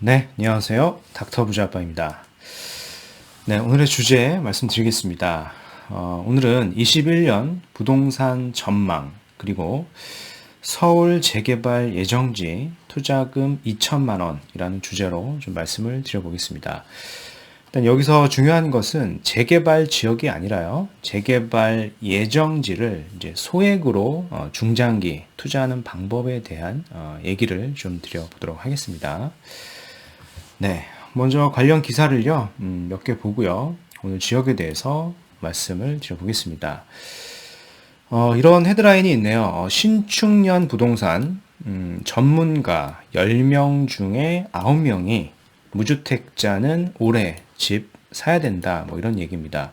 네, 안녕하세요. 닥터 부자아빠입니다. 네, 오늘의 주제 말씀드리겠습니다. 오늘은 21년 부동산 전망, 그리고 서울 재개발 예정지 투자금 2천만 원이라는 주제로 좀 말씀을 드려보겠습니다. 일단 여기서 중요한 것은 재개발 지역이 아니라요. 재개발 예정지를 이제 소액으로 중장기 투자하는 방법에 대한 얘기를 좀 드려보도록 하겠습니다. 네, 먼저 관련 기사를요, 몇 개 보고요. 오늘 지역에 대해서 말씀을 드려보겠습니다. 이런 헤드라인이 있네요. 신축년 부동산, 전문가 10명 중에 9명이 무주택자는 올해 집 사야 된다. 뭐 이런 얘기입니다.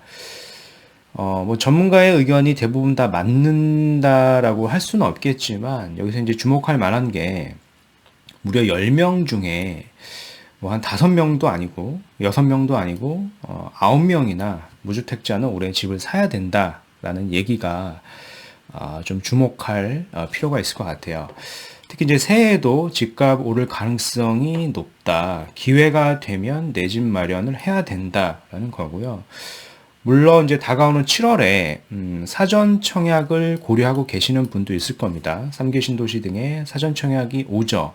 뭐 전문가의 의견이 대부분 다 맞는다라고 할 수는 없겠지만, 여기서 이제 주목할 만한 게 무려 10명 중에 뭐 한 5명도 아니고 6명도 아니고 9명이나 무주택자는 올해 집을 사야 된다라는 얘기가 좀 주목할 필요가 있을 것 같아요. 특히 이제 새해에도 집값 오를 가능성이 높다. 기회가 되면 내 집 마련을 해야 된다라는 거고요. 물론 이제 다가오는 7월에 사전 청약을 고려하고 계시는 분도 있을 겁니다. 3개 신도시 등의 사전 청약이 오죠.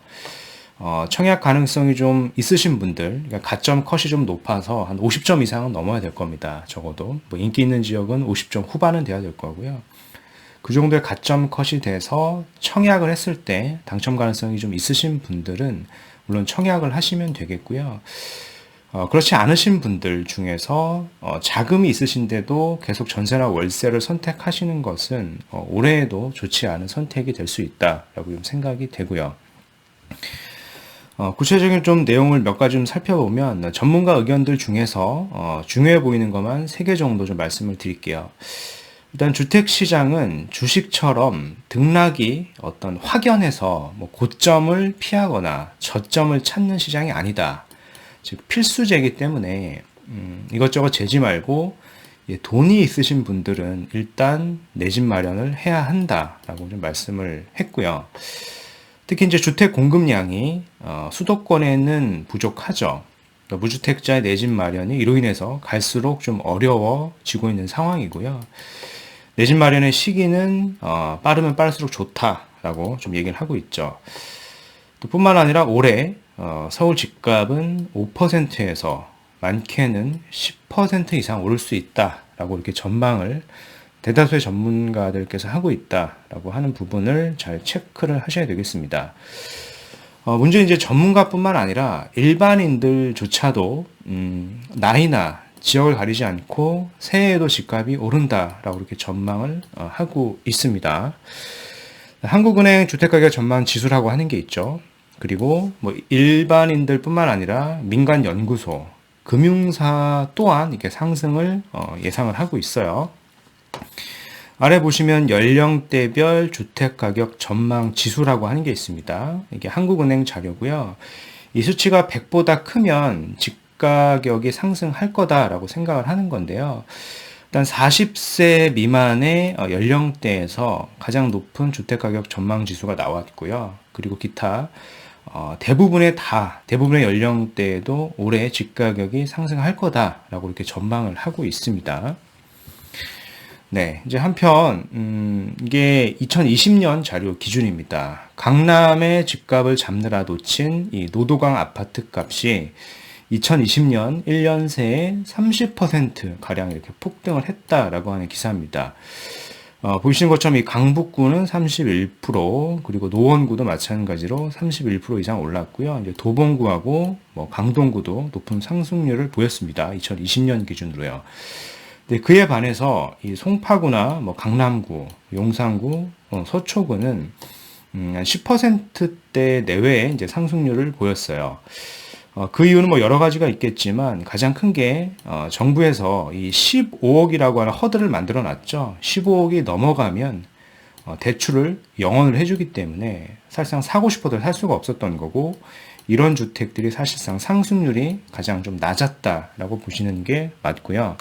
청약 가능성이 좀 있으신 분들, 그러니까 가점 컷이 좀 높아서 한 50점 이상은 넘어야 될 겁니다. 적어도. 뭐 인기 있는 지역은 50점 후반은 돼야 될 거고요. 그 정도의 가점 컷이 돼서 청약을 했을 때 당첨 가능성이 좀 있으신 분들은 물론 청약을 하시면 되겠고요. 그렇지 않으신 분들 중에서 자금이 있으신데도 계속 전세나 월세를 선택하시는 것은 올해에도 좋지 않은 선택이 될 수 있다라고 좀 생각이 되고요. 구체적인 좀 내용을 몇 가지 좀 살펴보면 전문가 의견들 중에서 중요해 보이는 것만 3개 정도 좀 말씀을 드릴게요. 일단 주택시장은 주식처럼 등락이 어떤 확연해서 뭐 고점을 피하거나 저점을 찾는 시장이 아니다. 즉 필수제이기 때문에 이것저것 재지 말고 돈이 있으신 분들은 일단 내 집 마련을 해야 한다라고 좀 말씀을 했고요. 특히 이제 주택 공급량이 수도권에는 부족하죠. 그러니까 무주택자의 내 집 마련이 이로 인해서 갈수록 좀 어려워지고 있는 상황이고요. 내 집 마련의 시기는 빠르면 빠를수록 좋다라고 좀 얘기를 하고 있죠. 또 뿐만 아니라 올해 서울 집값은 5%에서 많게는 10% 이상 오를 수 있다라고 이렇게 전망을 대다수의 전문가들께서 하고 있다라고 하는 부분을 잘 체크를 하셔야 되겠습니다. 문제는 이제 전문가뿐만 아니라 일반인들조차도 나이나 지역을 가리지 않고 새해에도 집값이 오른다라고 이렇게 전망을 하고 있습니다. 한국은행 주택가격 전망 지수라고 하는 게 있죠. 그리고 뭐 일반인들뿐만 아니라 민간 연구소, 금융사 또한 이렇게 상승을 예상을 하고 있어요. 아래 보시면 연령대별 주택가격 전망 지수라고 하는 게 있습니다. 이게 한국은행 자료고요. 이 수치가 100보다 크면 집가격이 상승할 거다라고 생각을 하는 건데요. 일단 40세 미만의 연령대에서 가장 높은 주택가격 전망 지수가 나왔고요. 그리고 기타 대부분의 연령대에도 올해 집가격이 상승할 거다라고 이렇게 전망을 하고 있습니다. 네, 이제 한편 이게 2020년 자료 기준입니다. 강남의 집값을 잡느라 놓친 이 노도강 아파트 값이 2020년 1년 새에 30% 가량 이렇게 폭등을 했다라고 하는 기사입니다. 보시는 것처럼 이 강북구는 31%, 그리고 노원구도 마찬가지로 31% 이상 올랐고요. 이제 도봉구하고 뭐 강동구도 높은 상승률을 보였습니다. 2020년 기준으로요. 네, 그에 반해서 이 송파구나 뭐 강남구, 용산구, 서초구는 한 10%대 내외의 이제 상승률을 보였어요. 그 이유는 뭐 여러 가지가 있겠지만 가장 큰 게 정부에서 이 15억이라고 하는 허들을 만들어 놨죠. 15억이 넘어가면 대출을 영원을 해주기 때문에 사실상 사고 싶어도 살 수가 없었던 거고, 이런 주택들이 사실상 상승률이 가장 좀 낮았다라고 보시는 게 맞고요.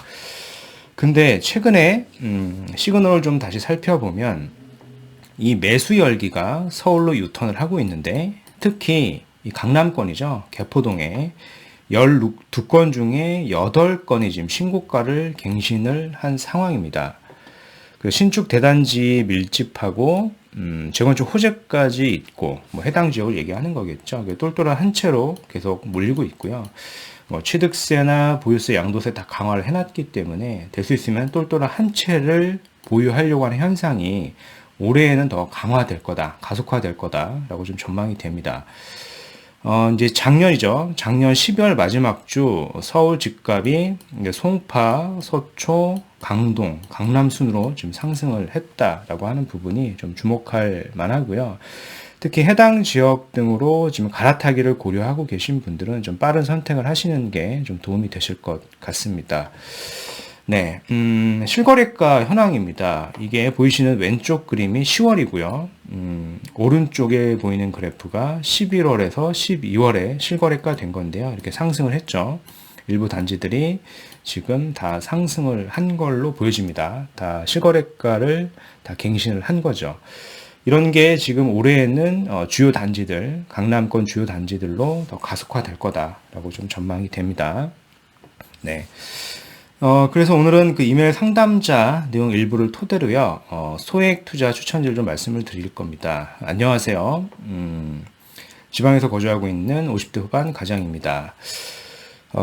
근데 최근에 시그널을 좀 다시 살펴보면 이 매수 열기가 서울로 유턴을 하고 있는데, 특히 이 강남권이죠. 개포동에 12건 중에 8건이 지금 신고가를 갱신을 한 상황입니다. 그 신축 대단지 밀집하고 재건축 호재까지 있고 뭐 해당 지역을 얘기하는 거겠죠. 똘똘한 한 채로 계속 몰리고 있고요. 뭐 취득세나 보유세, 양도세 다 강화를 해놨기 때문에 될 수 있으면 똘똘한 한 채를 보유하려고 하는 현상이 올해에는 더 강화될 거다, 가속화될 거다라고 좀 전망이 됩니다. 이제 작년이죠. 작년 12월 마지막 주 서울 집값이 이제 송파, 서초, 강동, 강남 순으로 지금 상승을 했다라고 하는 부분이 좀 주목할 만하고요. 특히 해당 지역 등으로 지금 갈아타기를 고려하고 계신 분들은 좀 빠른 선택을 하시는 게 좀 도움이 되실 것 같습니다. 네, 실거래가 현황입니다. 이게 보이시는 왼쪽 그림이 10월이고요. 오른쪽에 보이는 그래프가 11월에서 12월에 실거래가 된 건데요. 이렇게 상승을 했죠. 일부 단지들이 지금 다 상승을 한 걸로 보여집니다. 다 실거래가를 다 갱신을 한 거죠. 이런 게 지금 올해에는 주요 단지들, 강남권 주요 단지들로 더 가속화될 거다라고 좀 전망이 됩니다. 네. 그래서 오늘은 그 이메일 상담자 내용 일부를 토대로요, 소액 투자 추천지를 좀 말씀을 드릴 겁니다. 안녕하세요. 지방에서 거주하고 있는 50대 후반 가장입니다.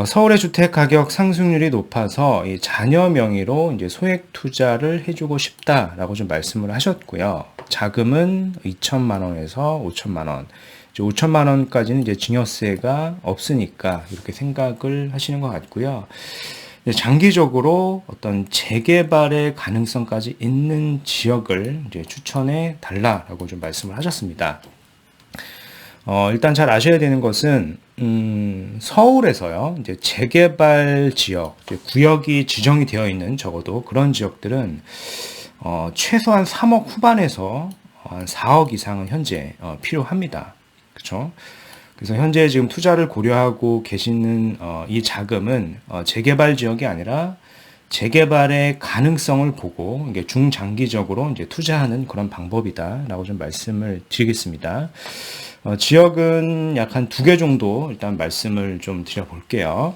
서울의 주택 가격 상승률이 높아서 이 자녀 명의로 이제 소액 투자를 해주고 싶다라고 좀 말씀을 하셨고요. 자금은 2천만 원에서 5천만 원. 5천만 원까지는 이제 증여세가 없으니까 이렇게 생각을 하시는 것 같고요. 장기적으로 어떤 재개발의 가능성까지 있는 지역을 이제 추천해 달라라고 좀 말씀을 하셨습니다. 일단 잘 아셔야 되는 것은 서울에서요, 이제 재개발 지역, 이제 구역이 지정이 되어 있는 적어도 그런 지역들은 최소한 3억 후반에서 한 4억 이상은 현재 필요합니다. 그렇죠? 그래서 현재 지금 투자를 고려하고 계시는 이 자금은 재개발 지역이 아니라 재개발의 가능성을 보고 이게 중장기적으로 이제 투자하는 그런 방법이다라고 좀 말씀을 드리겠습니다. 지역은 약 한 2개 정도 일단 말씀을 좀 드려볼게요.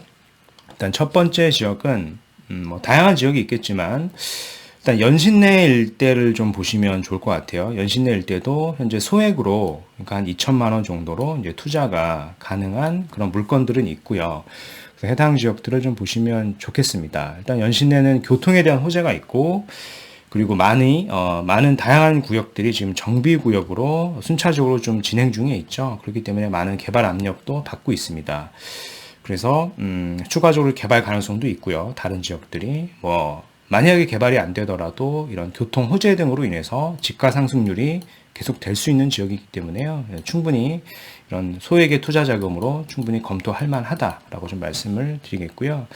일단 첫 번째 지역은 뭐 다양한 지역이 있겠지만 일단 연신내 일대를 좀 보시면 좋을 것 같아요. 연신내 일대도 현재 소액으로, 그러니까 한 2천만 원 정도로 이제 투자가 가능한 그런 물건들은 있고요. 그래서 해당 지역들을 좀 보시면 좋겠습니다. 일단 연신내는 교통에 대한 호재가 있고, 그리고 많은 다양한 구역들이 지금 정비구역으로 순차적으로 좀 진행 중에 있죠. 그렇기 때문에 많은 개발 압력도 받고 있습니다. 그래서 추가적으로 개발 가능성도 있고요. 다른 지역들이 만약에 개발이 안 되더라도 이런 교통 호재 등으로 인해서 집가 상승률이 계속 될 수 있는 지역이기 때문에요. 충분히 이런 소액의 투자 자금으로 충분히 검토할 만하다라고 좀 말씀을 드리겠고요.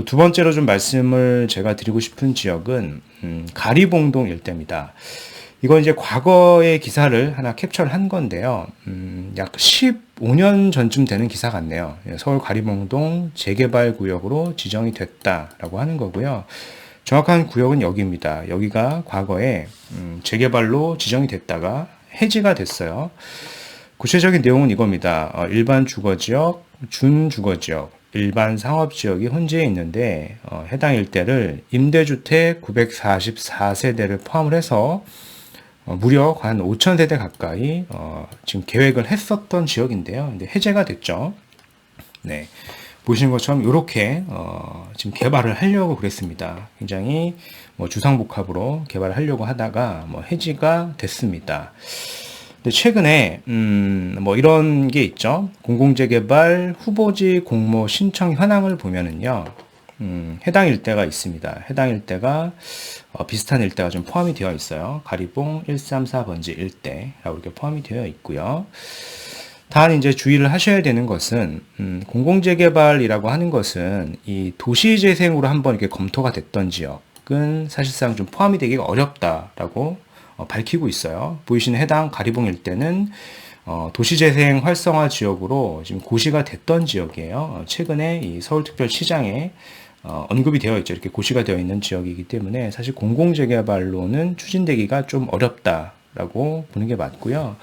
두 번째로 좀 말씀을 제가 드리고 싶은 지역은 가리봉동 일대입니다. 이건 이제 과거의 기사를 하나 캡처를 한 건데요. 약 15년 전쯤 되는 기사 같네요. 서울 가리봉동 재개발 구역으로 지정이 됐다라고 하는 거고요. 정확한 구역은 여기입니다. 여기가 과거에 재개발로 지정이 됐다가 해지가 됐어요. 구체적인 내용은 이겁니다. 일반 주거지역, 준주거지역, 일반 상업지역이 혼재해 있는데 해당 일대를 임대주택 944세대를 포함을 해서 무려 한 5,000세대 가까이 지금 계획을 했었던 지역인데요. 근데 해제가 됐죠. 네. 보시는 것처럼 이렇게 지금 개발을 하려고 그랬습니다. 굉장히 주상복합으로 개발을 하려고 하다가 해지가 됐습니다. 근데 최근에 이런 게 있죠. 공공재개발 후보지 공모 신청 현황을 보면은요, 해당 일대가 있습니다. 해당 일대가 비슷한 일대가 좀 포함이 되어 있어요. 가리봉 134번지 일대라고 이렇게 포함이 되어 있고요. 단 이제 주의를 하셔야 되는 것은 공공재개발이라고 하는 것은 이 도시재생으로 한번 이렇게 검토가 됐던 지역은 사실상 좀 포함이 되기가 어렵다라고 밝히고 있어요. 보이시는 해당 가리봉 일대는 도시재생 활성화 지역으로 지금 고시가 됐던 지역이에요. 최근에 이 서울특별시장에 언급이 되어 있죠. 이렇게 고시가 되어 있는 지역이기 때문에 사실 공공재개발로는 추진되기가 좀 어렵다라고 보는 게 맞고요.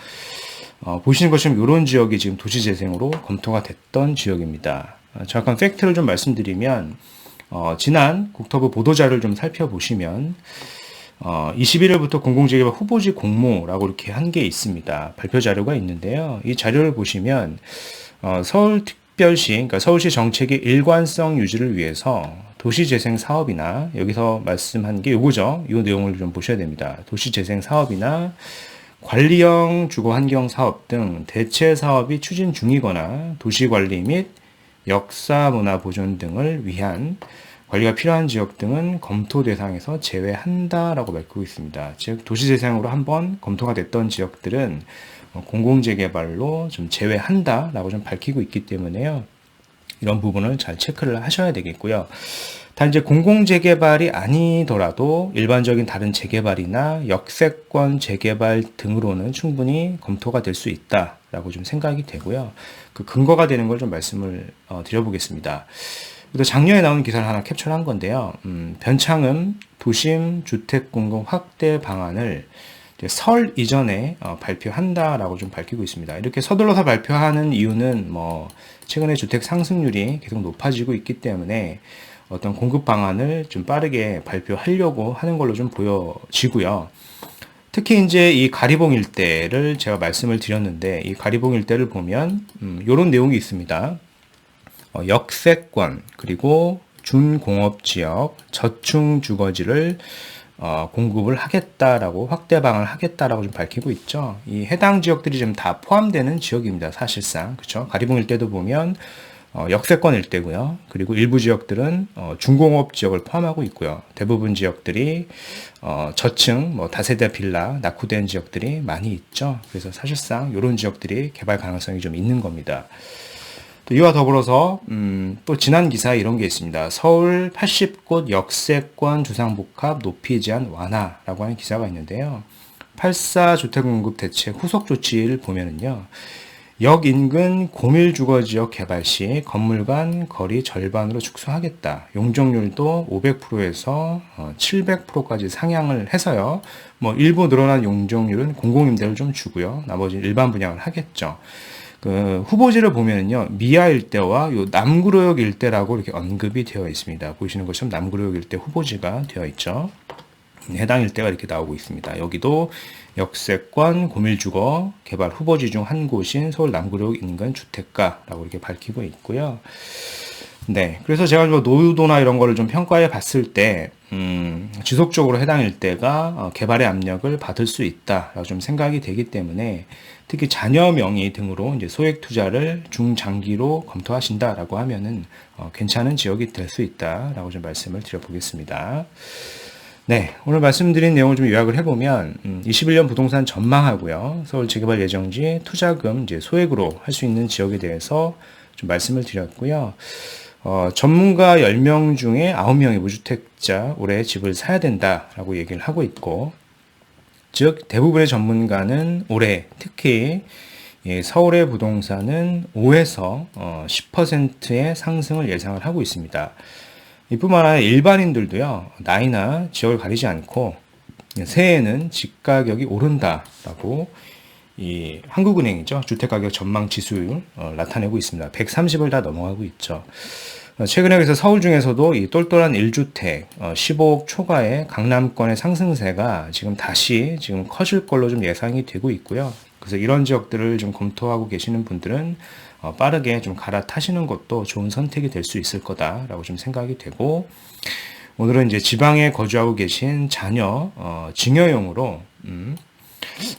보시는 것처럼 이런 지역이 지금 도시재생으로 검토가 됐던 지역입니다. 잠깐 팩트를 좀 말씀드리면 지난 국토부 보도자료를 좀 살펴보시면 21일부터 공공재개발 후보지 공모라고 이렇게 한 게 있습니다. 발표 자료가 있는데요. 이 자료를 보시면 서울특별시, 그러니까 서울시 정책의 일관성 유지를 위해서 도시재생 사업이나 여기서 말씀한 게 요거죠. 이 내용을 좀 보셔야 됩니다. 도시재생 사업이나 관리형 주거환경 사업 등 대체 사업이 추진 중이거나 도시관리 및 역사문화 보존 등을 위한 관리가 필요한 지역 등은 검토 대상에서 제외한다라고 밝히고 있습니다. 즉 도시재생으로 한번 검토가 됐던 지역들은 공공재개발로 좀 제외한다라고 좀 밝히고 있기 때문에요. 이런 부분을 잘 체크를 하셔야 되겠고요. 단 이제 공공재개발이 아니더라도 일반적인 다른 재개발이나 역세권 재개발 등으로는 충분히 검토가 될 수 있다라고 좀 생각이 되고요. 그 근거가 되는 걸 좀 말씀을 드려보겠습니다. 또 작년에 나온 기사를 하나 캡처한 건데요. 변창흠 도심 주택 공급 확대 방안을 설 이전에 발표한다라고 좀 밝히고 있습니다. 이렇게 서둘러서 발표하는 이유는 최근에 주택 상승률이 계속 높아지고 있기 때문에 어떤 공급 방안을 좀 빠르게 발표하려고 하는 걸로 좀 보여지고요. 특히 이제 이 가리봉 일대를 제가 말씀을 드렸는데 이 가리봉 일대를 보면 이런 내용이 있습니다. 역세권 그리고 준공업지역 저층 주거지를 공급을 하겠다라고 확대 방안을 하겠다라고 좀 밝히고 있죠. 이 해당 지역들이 지금 다 포함되는 지역입니다. 사실상 그렇죠. 가리봉 일대도 보면 역세권 일대고요. 그리고 일부 지역들은 중공업 지역을 포함하고 있고요. 대부분 지역들이 저층 다세대 빌라 낙후된 지역들이 많이 있죠. 그래서 사실상 이런 지역들이 개발 가능성이 좀 있는 겁니다. 또 이와 더불어서 또 지난 기사에 이런 게 있습니다. 서울 80곳 역세권 주상복합 높이 제한 완화라고 하는 기사가 있는데요. 8사 주택공급 대책 후속 조치를 보면은요. 역 인근 고밀주거지역 개발 시 건물 간 거리 절반으로 축소하겠다. 용적률도 500%에서 700%까지 상향을 해서요. 일부 늘어난 용적률은 공공임대를 좀 주고요. 나머지 일반 분양을 하겠죠. 그 후보지를 보면은요, 미아 일대와 요 남구로역 일대라고 이렇게 언급이 되어 있습니다. 보시는 것처럼 남구로역 일대 후보지가 되어 있죠. 해당 일대가 이렇게 나오고 있습니다. 여기도 역세권 고밀주거 개발 후보지 중 한 곳인 서울 남구로역 인근 주택가라고 이렇게 밝히고 있고요. 네, 그래서 제가 노후도나 이런 거를 좀 평가해 봤을 때 지속적으로 해당 일대가 개발의 압력을 받을 수 있다라고 좀 생각이 되기 때문에 특히 자녀 명의 등으로 이제 소액 투자를 중장기로 검토하신다라고 하면은 괜찮은 지역이 될 수 있다라고 좀 말씀을 드려보겠습니다. 네, 오늘 말씀드린 내용을 좀 요약을 해보면 21년 부동산 전망하고요. 서울 재개발 예정지 투자금 이제 소액으로 할 수 있는 지역에 대해서 좀 말씀을 드렸고요. 전문가 10명 중에 9명이 무주택자 올해 집을 사야 된다라고 얘기를 하고 있고, 즉 대부분의 전문가는 올해 특히 서울의 부동산은 5에서 10%의 상승을 예상을 하고 있습니다. 이뿐만 아니라 일반인들도요, 나이나 지역을 가리지 않고 새해에는 집 가격이 오른다라고 이 한국은행이죠. 주택가격 전망 지수율 나타내고 있습니다. 130을 다 넘어가고 있죠. 최근에 그래서 서울 중에서도 이 똘똘한 1주택 15억 초과의 강남권의 상승세가 지금 다시 커질 걸로 좀 예상이 되고 있고요. 그래서 이런 지역들을 좀 검토하고 계시는 분들은 빠르게 좀 갈아타시는 것도 좋은 선택이 될 수 있을 거다라고 좀 생각이 되고, 오늘은 이제 지방에 거주하고 계신 자녀 증여용으로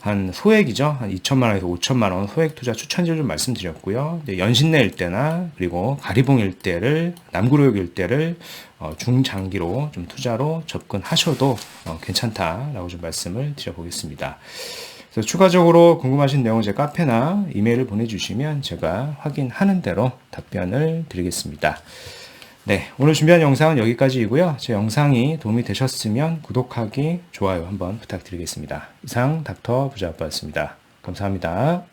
한 소액이죠. 한 2천만 원에서 5천만 원 소액 투자 추천지를 좀 말씀드렸고요. 연신내 일대나 그리고 가리봉 일대를 남구로역 일대를 중장기로 좀 투자로 접근하셔도 괜찮다라고 좀 말씀을 드려보겠습니다. 그래서 추가적으로 궁금하신 내용은 제 카페나 이메일을 보내주시면 제가 확인하는 대로 답변을 드리겠습니다. 네, 오늘 준비한 영상은 여기까지이고요. 제 영상이 도움이 되셨으면 구독하기, 좋아요 한번 부탁드리겠습니다. 이상 닥터 부자아빠였습니다. 감사합니다.